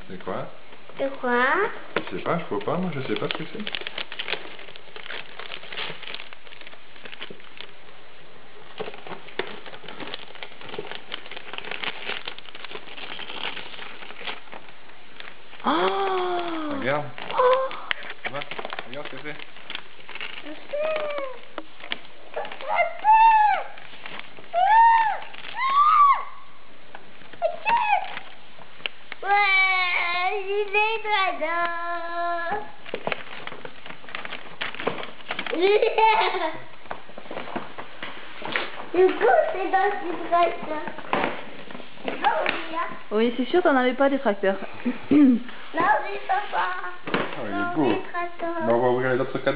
C'est quoi? C'est quoi? Je sais pas, je vois pas, moi je sais pas ce que c'est. Oh! Regarde. Oh! Va, regarde ce que c'est. Ouais, il est là. Du coup, c'est dans ce tracteur. Oui, c'est sûr, t'en avais pas des tracteurs. Non, mais papa. Oh, il est beau. tracteur. On va ouvrir les autres cadeaux.